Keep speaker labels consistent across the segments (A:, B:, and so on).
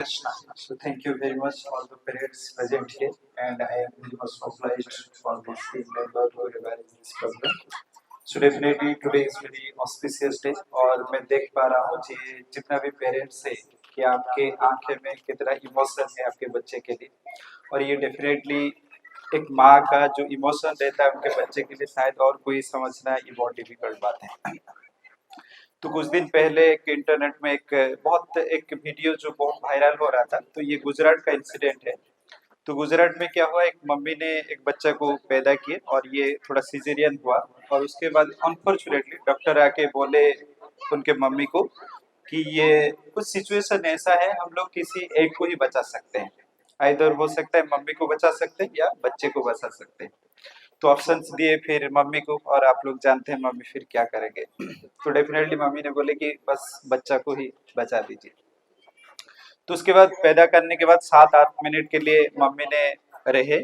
A: Krishna. So thank you very much all the parents present here, and I am very much obliged for this team member who are running this program. So definitely today is very auspicious day और मैं देख पा रहा हूँ कि जितना भी parents है कि आपके आंखें में कितना इमोशन है आपके बच्चे के लिए और ये डेफिनेटली एक माँ का जो इमोशन रहता है उनके बच्चे के लिए शायद और कोई समझना ये बहुत डिफिकल्ट बात है। तो कुछ दिन पहले एक इंटरनेट में एक वीडियो जो बहुत वायरल हो रहा था, तो ये गुजरात का इंसिडेंट है। तो गुजरात में क्या हुआ, एक मम्मी ने एक बच्चा को पैदा किए और ये थोड़ा सिजेरियन हुआ और उसके बाद अनफॉर्चुनेटली डॉक्टर आके बोले उनके मम्मी को कि ये कुछ सिचुएशन ऐसा है, हम लोग किसी एक को ही बचा सकते हैं, आइदर हो सकता है मम्मी को बचा सकते हैं या बच्चे को बचा सकते हैं। तो ऑप्शंस दिए फिर मम्मी को, और आप लोग जानते हैं मम्मी फिर क्या करेंगे। तो डेफिनेटली मम्मी ने बोले कि बस बच्चा को ही बचा दीजिए। तो उसके बाद पैदा करने के बाद 7-8 मिनट के लिए मम्मी ने रहे,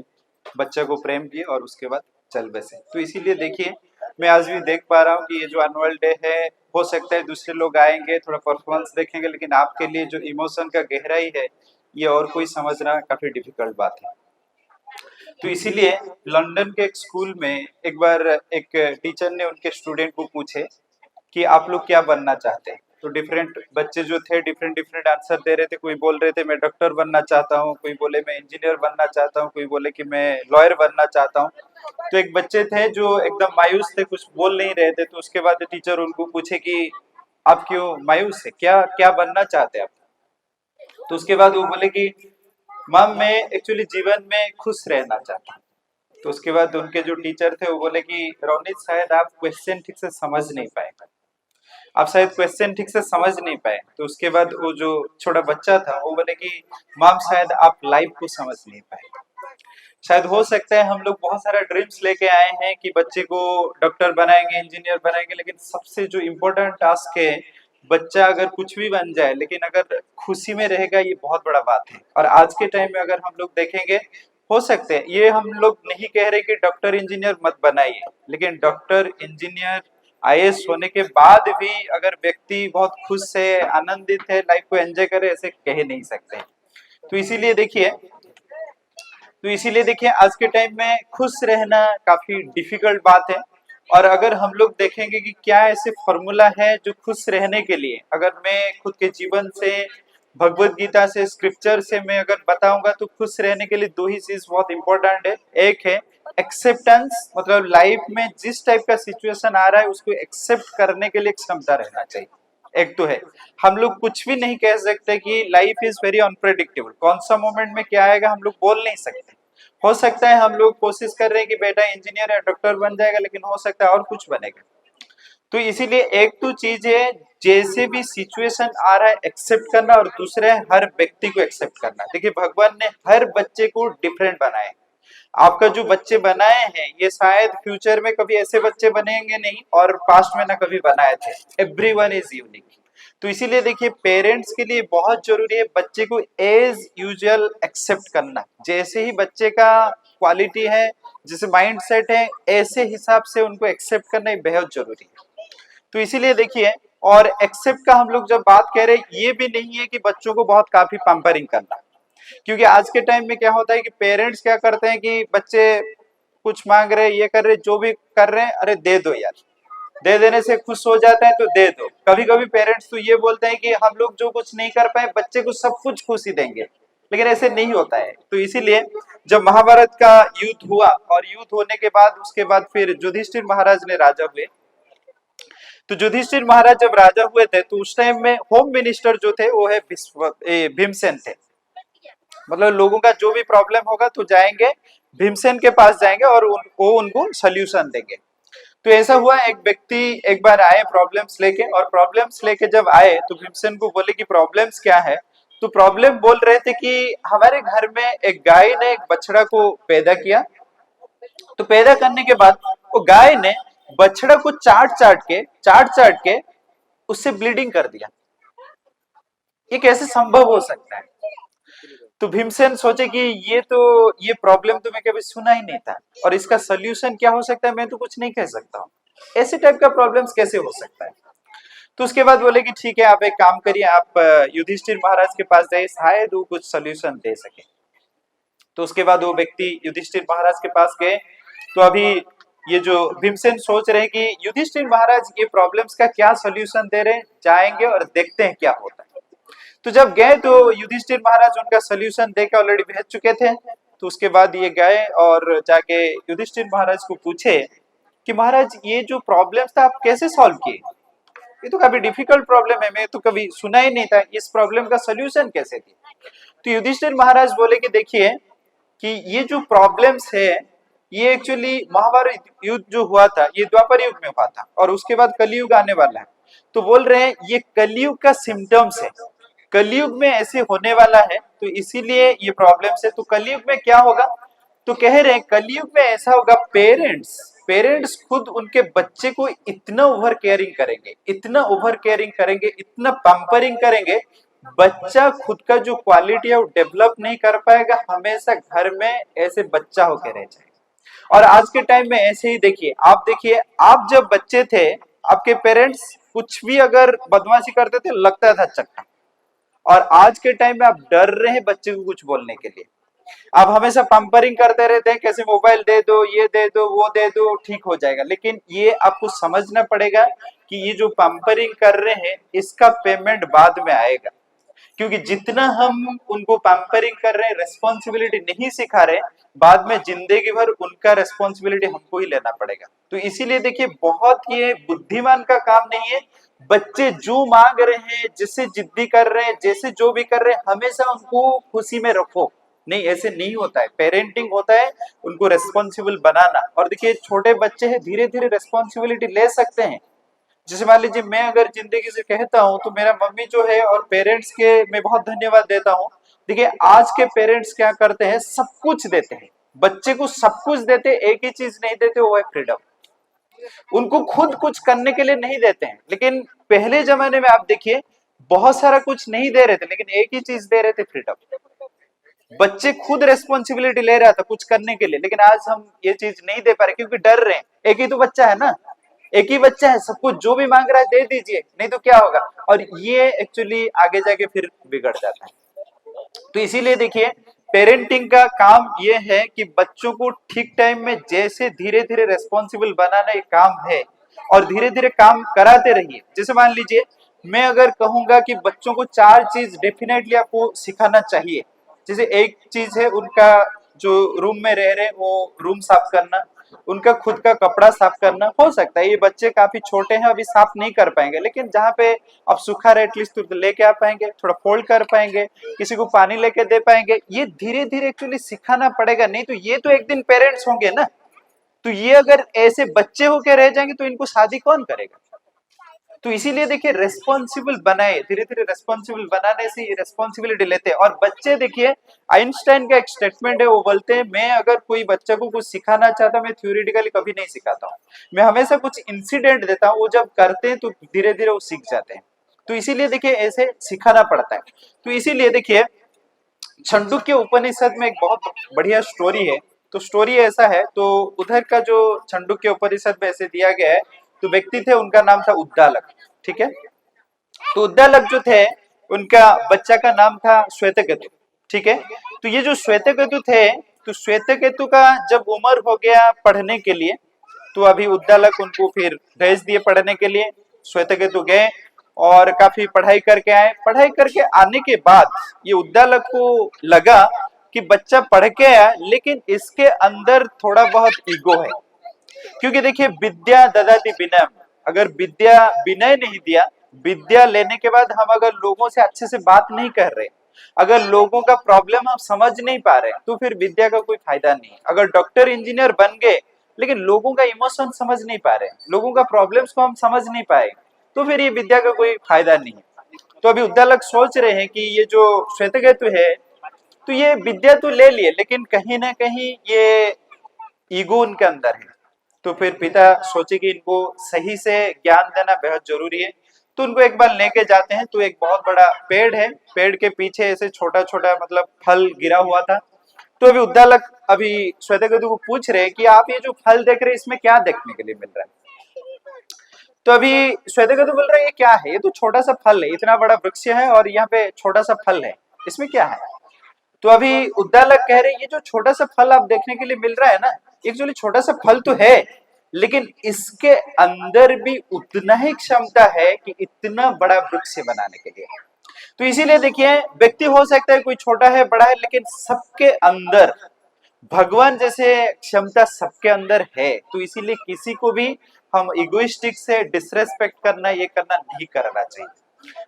A: बच्चे को प्रेम किए और उसके बाद चल बसे। तो इसीलिए देखिए, मैं आज भी देख पा रहा हूँ कि ये जो एनुअल डे है, हो सकता है दूसरे लोग आएंगे थोड़ा परफॉर्मेंस देखेंगे, लेकिन आपके लिए जो इमोशन का गहराई है ये और कोई समझना काफी डिफिकल्ट बात है। तो इसीलिए लंदन के एक स्कूल में एक बार एक टीचर ने उनके स्टूडेंट को पूछे कि आप लोग क्या बनना चाहते हैं। तो डिफरेंट बच्चे जो थे डिफरेंट डिफरेंट आंसर दे रहे थे। कोई बोल रहे थे मैं डॉक्टर बनना चाहता हूँ, कोई बोले मैं इंजीनियर बनना चाहता हूँ, कोई बोले कि मैं लॉयर बनना चाहता हूँ। तो एक बच्चे थे जो एकदम मायूस थे, कुछ बोल नहीं रहे थे। तो उसके बाद टीचर उनको पूछे कि आप क्यों मायूस है, क्या क्या बनना चाहते हैं आप। तो उसके बाद वो बोले कि मैम मैं एक्चुअली जीवन में खुश रहना चाहता हूँ। तो उसके बाद उनके जो टीचर थे वो बोले कि रोनित शायद आप क्वेश्चन ठीक से समझ नहीं पाए, आप शायद क्वेश्चन ठीक से समझ नहीं पाए। तो उसके बाद वो जो छोटा बच्चा था वो बोले कि मैम शायद आप लाइफ को समझ नहीं पाए। शायद हो सकता है हम लोग बहुत सारा ड्रीम्स लेके आए हैं कि बच्चे को डॉक्टर बनाएंगे, इंजीनियर बनाएंगे, लेकिन सबसे जो इम्पोर्टेंट टास्क है, बच्चा अगर कुछ भी बन जाए लेकिन अगर खुशी में रहेगा, ये बहुत बड़ा बात है। और आज के टाइम में अगर हम लोग देखेंगे, हो सकते हैं ये हम लोग नहीं कह रहे कि डॉक्टर इंजीनियर मत बनाइए, लेकिन डॉक्टर इंजीनियर आईएएस होने के बाद भी अगर व्यक्ति बहुत खुश है, आनंदित है, लाइफ को एंजॉय करे, ऐसे कह नहीं सकते। तो इसीलिए देखिए आज के टाइम में खुश रहना काफी डिफिकल्ट बात है। और अगर हम लोग देखेंगे कि क्या ऐसे फॉर्मूला है जो खुश रहने के लिए, अगर मैं खुद के जीवन से, भगवत गीता से, स्क्रिप्चर से मैं अगर बताऊंगा, तो खुश रहने के लिए दो ही चीज बहुत इंपॉर्टेंट है। एक है एक्सेप्टेंस, मतलब लाइफ में जिस टाइप का सिचुएशन आ रहा है उसको एक्सेप्ट करने के लिए क्षमता रहना चाहिए। एक तो है, हम लोग कुछ भी नहीं कह सकते कि लाइफ इज वेरी अनप्रेडिक्टेबल, कौन सा मोमेंट में क्या आएगा हम लोग बोल नहीं सकते। हो सकता है हम लोग कोशिश कर रहे हैं कि बेटा इंजीनियर या डॉक्टर बन जाएगा, लेकिन हो सकता है और कुछ बनेगा। तो इसीलिए एक तो चीज है, जैसे भी सिचुएशन आ रहा है एक्सेप्ट करना, और दूसरा है हर व्यक्ति को एक्सेप्ट करना। देखिए भगवान ने हर बच्चे को डिफरेंट बनाए। आपका जो बच्चे बनाए हैं ये शायद फ्यूचर में कभी ऐसे बच्चे बनेंगे नहीं, और पास्ट में ना कभी बनाए थे। Everyone is unique. तो इसीलिए देखिए पेरेंट्स के लिए बहुत जरूरी है बच्चे को एज यूजुअल एक्सेप्ट करना। जैसे ही बच्चे का क्वालिटी है, जैसे माइंड सेट है, ऐसे हिसाब से उनको एक्सेप्ट करना बेहद जरूरी है। तो इसीलिए देखिए, और एक्सेप्ट का हम लोग जब बात कह रहे हैं, ये भी नहीं है कि बच्चों को बहुत काफी पैम्परिंग करना। क्योंकि आज के टाइम में क्या होता है कि पेरेंट्स क्या करते हैं कि बच्चे कुछ मांग रहे, ये कर रहे, जो भी कर रहे हैं, अरे दे दो यार, दे देने से खुश हो जाता है तो दे दो। कभी कभी पेरेंट्स तो ये बोलते हैं कि हम लोग जो कुछ नहीं कर पाए बच्चे को सब कुछ खुशी देंगे, लेकिन ऐसे नहीं होता है। तो इसीलिए जब महाभारत का युद्ध हुआ, और युद्ध होने के बाद उसके बाद फिर युधिष्ठिर महाराज ने राजा हुए। तो युधिष्ठिर महाराज जब राजा हुए थे, तो उस टाइम में होम मिनिस्टर जो थे वो है भीमसेन थे। मतलब लोगों का जो भी प्रॉब्लम होगा तो जाएंगे भीमसेन के पास जाएंगे और वो उनको सोल्यूशन देंगे। तो ऐसा हुआ, एक व्यक्ति एक बार आए प्रॉब्लम्स लेके, और प्रॉब्लम्स लेके जब आए तो भीमसेन को बोले कि प्रॉब्लम्स क्या है। तो प्रॉब्लम बोल रहे थे कि हमारे घर में एक गाय ने एक बछड़ा को पैदा किया। तो पैदा करने के बाद वो गाय ने बछड़ा को चाट चाट के उससे ब्लीडिंग कर दिया। ये कैसे संभव हो सकता है। तो भीमसेन सोचे कि ये प्रॉब्लम तो मैं कभी सुना ही नहीं था, और इसका सोल्यूशन क्या हो सकता है मैं तो कुछ नहीं कह सकता हूँ। ऐसे टाइप का प्रॉब्लम्स कैसे हो सकता है। तो उसके बाद बोले कि ठीक है, आप एक काम करिए, आप युधिष्ठिर महाराज के पास जाइए, शायद वो कुछ सोल्यूशन दे सके। तो उसके बाद वो व्यक्ति युधिष्ठिर महाराज के पास गए। तो अभी ये जो भीमसेन सोच रहे हैं कि युधिष्ठिर महाराज ये प्रॉब्लम्स का क्या सोल्यूशन दे रहे हैं, जाएंगे और देखते हैं क्या होता है। तो जब गए तो युधिष्ठिर महाराज उनका सोल्यूशन देकर ऑलरेडी भेज चुके थे। तो उसके बाद ये गए और जाके युधिष्ठिर महाराज को पूछे कि महाराज ये जो प्रॉब्लम्स था आप कैसे सॉल्व किए, ये तो काफी डिफिकल्ट प्रॉब्लम है, मैं तो कभी सुना ही नहीं था, इस प्रॉब्लम का सोल्यूशन कैसे किया। तो युधिष्ठिर महाराज बोले कि देखिए कि ये जो प्रॉब्लम्स है ये एक्चुअली महाभारत युद्ध जो हुआ था ये द्वापर युग में हुआ था और उसके बाद कलयुग आने वाला है। तो बोल रहे हैं ये कलयुग का सिम्टम्स है, कलयुग में ऐसे होने वाला है, तो इसीलिए ये प्रॉब्लम्स है। तो कलयुग में क्या होगा, तो कह रहे हैं कलयुग में ऐसा होगा, पेरेंट्स पेरेंट्स खुद उनके बच्चे को इतना ओवर केयरिंग करेंगे, इतना ओवर केयरिंग करेंगे, इतना पैम्परिंग करेंगे, बच्चा खुद का जो क्वालिटी है वो डेवलप नहीं कर पाएगा, हमेशा घर में ऐसे बच्चा होकर रह जाएगा। और आज के टाइम में ऐसे ही देखिए, आप जब बच्चे थे आपके पेरेंट्स कुछ भी अगर बदमाशी करते थे लगता था चक्का, और आज के टाइम में आप डर रहे हैं बच्चे को कुछ बोलने के लिए। आप हमेशा पंपरिंग करते रहते हैं, कैसे मोबाइल दे दो, ये दे दो, वो दे दो, ठीक हो जाएगा। लेकिन ये आपको समझना पड़ेगा कि ये जो पंपरिंग कर रहे हैं इसका पेमेंट बाद में आएगा, क्योंकि जितना हम उनको पैम्परिंग कर रहे हैं, रेस्पॉन्सिबिलिटी नहीं सिखा रहे, बाद में जिंदगी भर उनका रेस्पॉन्सिबिलिटी हमको ही लेना पड़ेगा। तो इसीलिए देखिए बहुत ये बुद्धिमान का काम नहीं है, बच्चे जो मांग रहे हैं, जिससे जिद्दी कर रहे हैं, जैसे जो भी कर रहे हैं, हमेशा उनको खुशी में रखो। नहीं, ऐसे नहीं होता है, पेरेंटिंग होता है उनको रेस्पॉन्सिबल बनाना। और देखिए छोटे बच्चे हैं, धीरे धीरे रेस्पॉन्सिबिलिटी ले सकते हैं। जैसे मान लीजिए मैं अगर जिंदगी से कहता हूँ तो मेरा मम्मी जो है और पेरेंट्स के मैं बहुत धन्यवाद देता हूँ। देखिए आज के पेरेंट्स क्या करते हैं, सब कुछ देते हैं बच्चे को, सब कुछ देते, एक ही चीज नहीं देते, वो है फ्रीडम। उनको खुद कुछ करने के लिए नहीं देते हैं। लेकिन पहले जमाने में आप देखिए बहुत सारा कुछ नहीं दे रहे थे, लेकिन एक ही चीज दे रहे थे, फ्रीडम। बच्चे खुद रेस्पॉन्सिबिलिटी ले रहा था कुछ करने के लिए, लेकिन आज हम ये चीज नहीं दे पा रहे क्योंकि डर रहे हैं। एक ही तो बच्चा है ना, एक ही बच्चा है, सब कुछ जो भी मांग रहा है दे दीजिए, नहीं तो क्या होगा। और ये एक्चुअली आगे जाके फिर बिगड़ जाता है। तो इसीलिए देखिए पेरेंटिंग का काम ये है कि बच्चों को ठीक टाइम में जैसे धीरे धीरे रेस्पॉन्सिबल बनाना एक काम है, और धीरे धीरे काम कराते रहिए। जैसे मान लीजिए मैं अगर कहूंगा कि बच्चों को 4 चीज डेफिनेटली आपको सिखाना चाहिए। जैसे एक चीज है उनका जो रूम में रह रहे वो रूम साफ करना, उनका खुद का कपड़ा साफ करना। हो सकता है ये बच्चे काफी छोटे हैं अभी साफ नहीं कर पाएंगे, लेकिन जहाँ पे अब सूखा रहे एटलीस्ट तो लेके आ पाएंगे, थोड़ा फोल्ड कर पाएंगे, किसी को पानी लेके दे पाएंगे। ये धीरे धीरे एक्चुअली सिखाना पड़ेगा, नहीं तो ये तो एक दिन पेरेंट्स होंगे ना। तो ये अगर ऐसे बच्चे होके रह जाएंगे तो इनको शादी कौन करेगा। तो इसीलिए देखिए रेस्पॉन्सिबल बनाए, धीरे धीरे रेस्पॉन्सिबल बनाने से रेस्पॉन्सिबिलिटी लेते हैं। और बच्चे देखिए आइंस्टाइन का एक स्टेटमेंट है, वो बोलते हैं मैं अगर कोई बच्चे को कुछ सिखाना चाहता मैं थ्योरेटिकली कभी नहीं सिखाता हूँ, मैं हमेशा कुछ इंसिडेंट देता हूँ, वो जब करते हैं तो धीरे धीरे वो सीख जाते हैं। तो इसीलिए देखिए ऐसे सिखाना पड़ता है। तो इसीलिए देखिए छंदोग्य उपनिषद में एक बहुत बढ़िया स्टोरी है। तो स्टोरी ऐसा है, तो उधर का जो छंदोग्य उपनिषद में ऐसे दिया गया है, तो व्यक्ति थे उनका नाम था उद्दालक, ठीक है। तो उद्दालक जो थे उनका बच्चा का नाम था श्वेतकेतु, ठीक है। तो ये जो श्वेतकेतु थे, तो श्वेतकेतु का जब उम्र हो गया पढ़ने के लिए, तो अभी उद्दालक उनको फिर भेज दिए पढ़ने के लिए। श्वेतकेतु गए और काफी पढ़ाई करके आए। पढ़ाई करके आने के बाद ये उद्दालक को लगा कि बच्चा पढ़ के आया लेकिन इसके अंदर थोड़ा बहुत ईगो है। क्योंकि देखिए विद्या ददाति विनय, अगर विद्या विनय नहीं दिया, विद्या लेने के बाद हम अगर लोगों से अच्छे से बात नहीं कर रहे, अगर लोगों का प्रॉब्लम हम समझ नहीं पा रहे, तो फिर विद्या का कोई फायदा नहीं। अगर डॉक्टर इंजीनियर बन गए लेकिन लोगों का इमोशन समझ नहीं पा रहे, लोगों का प्रॉब्लम्स को हम समझ नहीं पाए, तो फिर ये विद्या का कोई फायदा नहीं है। तो अभी उद्दालक सोच रहे हैं कि ये जो श्वेतकेतु है, तो ये विद्या तो ले लिए लेकिन कहीं ना कहीं ये ईगो उनके अंदर है। तो फिर पिता सोचे कि इनको सही से ज्ञान देना बेहद जरूरी है। तो उनको एक बार लेके जाते हैं, तो एक बहुत बड़ा पेड़ है, पेड़ के पीछे ऐसे छोटा छोटा मतलब फल गिरा हुआ था। तो अभी उद्दालक अभी श्वेतकेतु को पूछ रहे हैं कि आप ये जो फल देख रहे हैं इसमें क्या देखने के लिए मिल रहा है। तो अभी श्वेता तो बोल रहे हैं ये क्या है, ये तो छोटा सा फल है, इतना बड़ा वृक्ष है और यहाँ पे छोटा सा फल है, इसमें क्या है। तो अभी उद्दालक कह रहे हैं ये जो छोटा सा फल आप देखने के लिए मिल रहा है ना, एक्चुअली छोटा सा फल तो है, लेकिन इसके अंदर भी उतना ही क्षमता है कि इतना बड़ा वृक्ष बनाने के लिए। तो इसीलिए देखिए व्यक्ति हो सकता है कोई छोटा है बड़ा है, लेकिन सबके अंदर भगवान जैसे क्षमता सबके अंदर है। तो इसीलिए किसी को भी हम इगोइस्टिक से डिसरेस्पेक्ट करना ये करना नहीं करना चाहिए।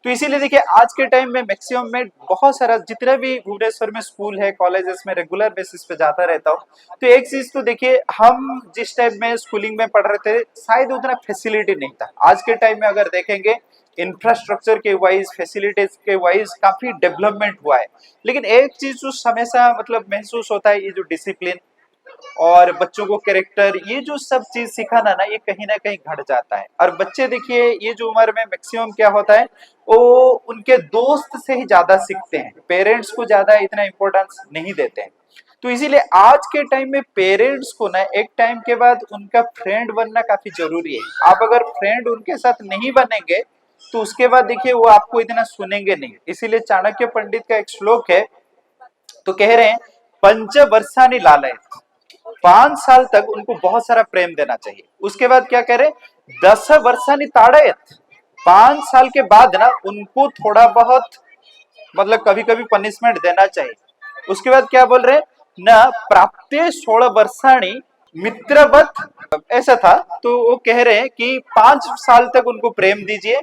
A: तो इसीलिए देखिए आज के टाइम में मैक्सिमम में बहुत सारा जितना भी भुवनेश्वर में स्कूल है कॉलेजेस में रेगुलर बेसिस पे जाता रहता हूँ, तो एक चीज तो देखिए हम जिस टाइम में स्कूलिंग में पढ़ रहे थे शायद उतना फैसिलिटी नहीं था। आज के टाइम में अगर देखेंगे इंफ्रास्ट्रक्चर के वाइज फैसिलिटीज के वाइज काफी डेवलपमेंट हुआ है, लेकिन एक चीज जो हमेशा मतलब महसूस होता है ये जो डिसिप्लिन और बच्चों को कैरेक्टर ये जो सब चीज सिखाना ना ये कहीं ना कहीं घट जाता है। और बच्चे देखिए ये जो उम्र में मैक्सिमम क्या होता है वो उनके दोस्त से ही ज्यादा सीखते हैं, पेरेंट्स को ज्यादा इतना इम्पोर्टेंस नहीं देते हैं। तो इसीलिए आज के टाइम में पेरेंट्स को ना एक टाइम के बाद उनका फ्रेंड बनना काफी जरूरी है। आप अगर फ्रेंड उनके साथ नहीं बनेंगे तो उसके बाद देखिए वो आपको इतना सुनेंगे नहीं। इसीलिए चाणक्य पंडित का एक श्लोक है, तो कह रहे हैं पंचवर्षानि लालयेत्, 5 साल तक उनको बहुत सारा प्रेम देना चाहिए। उसके बाद क्या कह रहे 10 वर्षानि ताड़येत्, 5 साल के बाद ना उनको थोड़ा बहुत मतलब कभी कभी पनिशमेंट देना चाहिए। उसके बाद क्या बोल रहे न प्राप्ते 16 वर्षाणि मित्रवत, ऐसा था। तो वो कह रहे हैं कि 5 साल तक उनको प्रेम दीजिए,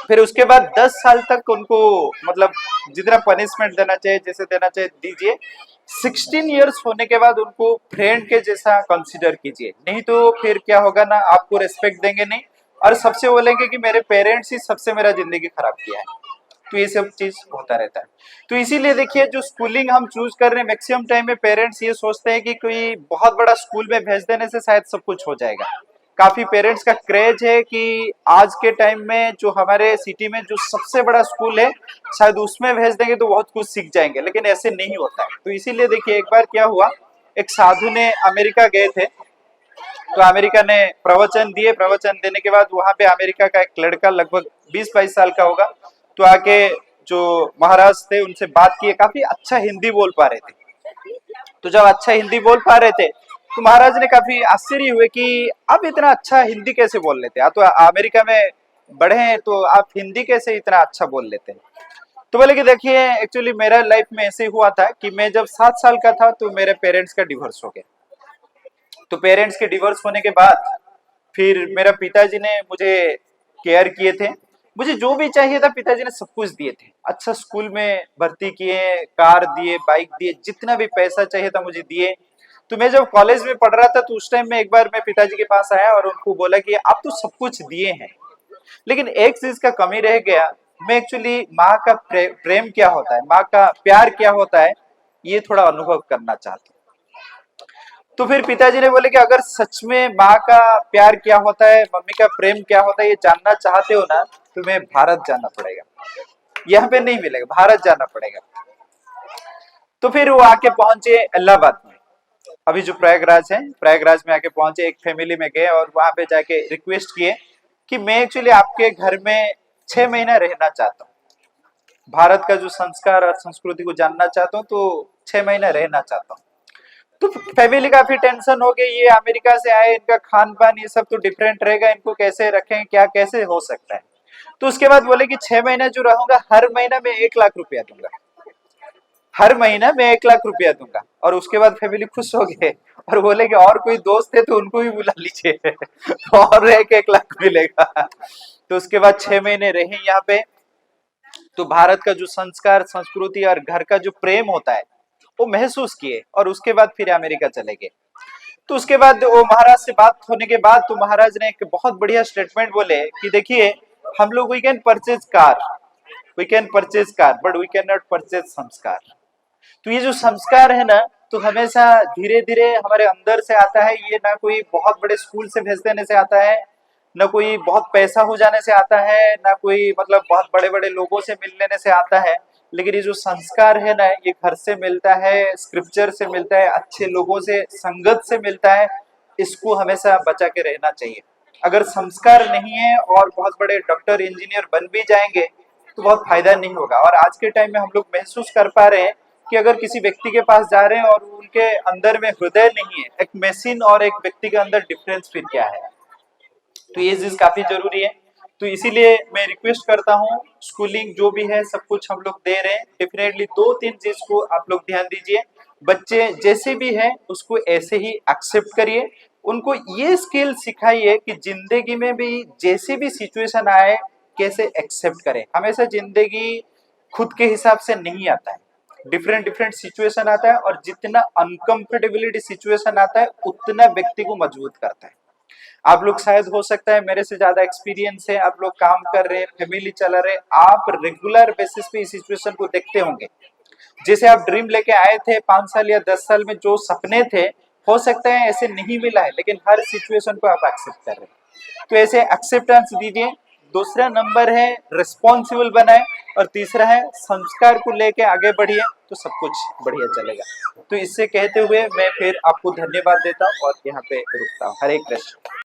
A: फिर उसके बाद 10 साल तक उनको मतलब जितना पनिशमेंट देना चाहिए जैसे देना चाहिए दीजिए। 16 इयर्स होने के बाद उनको फ्रेंड के जैसा कंसीडर कीजिए, नहीं तो फिर क्या होगा ना आपको रेस्पेक्ट देंगे नहीं और सबसे बोलेंगे कि मेरे पेरेंट्स ही सबसे मेरा जिंदगी खराब किया है। तो ये सब चीज होता रहता है। तो इसीलिए देखिए जो स्कूलिंग हम चूज कर रहे हैं मैक्सिमम टाइम में पेरेंट्स ये सोचते हैं कि कोई बहुत बड़ा स्कूल में भेज देने से शायद सब कुछ हो जाएगा। काफी पेरेंट्स का क्रेज है कि आज के टाइम में जो हमारे सिटी में जो सबसे बड़ा स्कूल है शायद उसमें भेज देंगे तो बहुत कुछ सीख जाएंगे, लेकिन ऐसे नहीं होता है। तो इसीलिए देखिए एक बार क्या हुआ, एक साधु ने अमेरिका गए थे, तो अमेरिका ने प्रवचन दिए, प्रवचन देने के बाद वहां पे अमेरिका का एक लड़का लगभग 20-22 साल का होगा, तो आके जो महाराज थे उनसे बात किए, काफी अच्छा हिंदी बोल पा रहे थे। तो जब अच्छा हिंदी बोल पा रहे थे तो महाराज ने काफी आश्चर्य हुए कि आप इतना अच्छा हिंदी कैसे बोल लेते हैं, आप तो अमेरिका में बड़े हैं तो आप हिंदी कैसे इतना अच्छा बोल लेते हैं। तो बोले कि देखिए एक्चुअली मेरा लाइफ में ऐसे हुआ था कि मैं जब 7 साल का था तो मेरे पेरेंट्स का डिवोर्स हो गया। तो पेरेंट्स के डिवोर्स होने के बाद फिर मेरा पिताजी ने मुझे केयर किए थे, मुझे जो भी चाहिए था पिताजी ने सब कुछ दिए थे। अच्छा स्कूल में भर्ती किए, कार दिए, बाइक दिए, जितना भी पैसा चाहिए था मुझे दिए। तो मैं जब कॉलेज में पढ़ रहा था तो उस टाइम में एक बार मैं पिताजी के पास आया और उनको बोला कि आप तो सब कुछ दिए हैं, लेकिन एक चीज का कमी रह गया, मैं एक्चुअली माँ का प्रेम क्या होता है, माँ का प्यार क्या होता है ये थोड़ा अनुभव करना चाहता हूँ। तो फिर पिताजी ने बोले कि अगर सच में माँ का प्यार क्या होता है, मम्मी का प्रेम क्या होता है ये जानना चाहते हो ना, तुम्हें भारत जाना पड़ेगा, यहाँ पे नहीं मिलेगा, भारत जाना पड़ेगा। तो फिर वो आके पहुंचे इलाहाबाद में, अभी जो प्रयागराज है, प्रयागराज में आके पहुंचे, एक फैमिली में गए और वहां पे जाके रिक्वेस्ट किए कि मैं एक्चुअली आपके घर में 6 महीना रहना चाहता हूँ, भारत का जो संस्कार और संस्कृति को जानना चाहता हूँ, तो 6 महीना रहना चाहता हूँ। तो फैमिली काफी टेंशन हो गई, ये अमेरिका से आए, इनका खान पान ये सब तो डिफरेंट रहेगा, इनको कैसे रखें, क्या कैसे हो सकता है। तो उसके बाद बोले कि 6 महीना जो रहूंगा हर महीना मैं 1 लाख रुपया दूंगा, हर महीना मैं 1 लाख रुपया दूंगा। और उसके बाद फैमिली खुश हो गए और बोले कि और कोई दोस्त है तो उनको भी बुला लीजिए तो और 1-1 लाख मिलेगा। तो उसके बाद 6 महीने रहे यहाँ पे, तो भारत का जो संस्कार संस्कृति और घर का जो प्रेम होता है वो महसूस किए और उसके बाद फिर अमेरिका चले गए। तो उसके बाद वो महाराज से बात होने के बाद तो महाराज ने एक बहुत बढ़िया स्टेटमेंट बोले कि देखिए हम लोग we can purchase car, we can purchase car but we can not purchase sanskar. तो ये जो संस्कार है ना तो हमेशा धीरे धीरे हमारे अंदर से आता है, ये ना कोई बहुत बड़े स्कूल से भेज देने से आता है, ना कोई बहुत पैसा हो जाने से आता है, ना कोई मतलब बहुत बड़े बड़े लोगों से मिल लेने से आता है, लेकिन ये जो संस्कार है ना ये घर से मिलता है, स्क्रिप्चर से मिलता है, अच्छे लोगों से संगत से मिलता है। इसको हमेशा बचा के रहना चाहिए। अगर संस्कार नहीं है और बहुत बड़े डॉक्टर इंजीनियर बन भी जाएंगे तो बहुत फायदा नहीं होगा। और आज के टाइम में हम लोग महसूस कर पा रहे हैं कि अगर किसी व्यक्ति के पास जा रहे हैं और उनके अंदर में हृदय नहीं है, एक मशीन और एक व्यक्ति के अंदर डिफरेंस फिर क्या है। तो ये चीज काफी जरूरी है। तो इसीलिए मैं रिक्वेस्ट करता हूँ, स्कूलिंग जो भी है सब कुछ हम लोग दे रहे हैं, डेफिनेटली दो तीन चीज को आप लोग ध्यान दीजिए। बच्चे जैसे भी है उसको ऐसे ही एक्सेप्ट करिए, उनको ये स्किल सिखाइए कि जिंदगी में भी जैसे भी सिचुएशन आए कैसे एक्सेप्ट करें। हमेशा जिंदगी खुद के हिसाब से नहीं आता है, डिफरेंट डिफरेंट सिचुएशन आता है, और जितना अनकंफर्टेबिलिटी सिचुएशन आता है उतना व्यक्ति को मजबूत करता है। आप लोग शायद हो सकता है मेरे से ज्यादा एक्सपीरियंस है, आप लोग काम कर रहे हैं, फैमिली चला रहे, आप रेगुलर बेसिस पे इस सिचुएशन को देखते होंगे। जैसे आप ड्रीम लेके आए थे 5 साल या 10 साल में, जो सपने थे हो सकता है ऐसे नहीं मिला है, लेकिन हर सिचुएशन को आप एक्सेप्ट कर रहे हैं। तो ऐसे एक्सेप्टेंस दीजिए। दूसरा नंबर है रिस्पॉन्सिबल बनाए, और तीसरा है संस्कार को लेके आगे बढ़िए, तो सब कुछ बढ़िया चलेगा। तो इससे कहते हुए मैं फिर आपको धन्यवाद देता हूँ और यहाँ पे रुकता हूँ। हरे कृष्ण।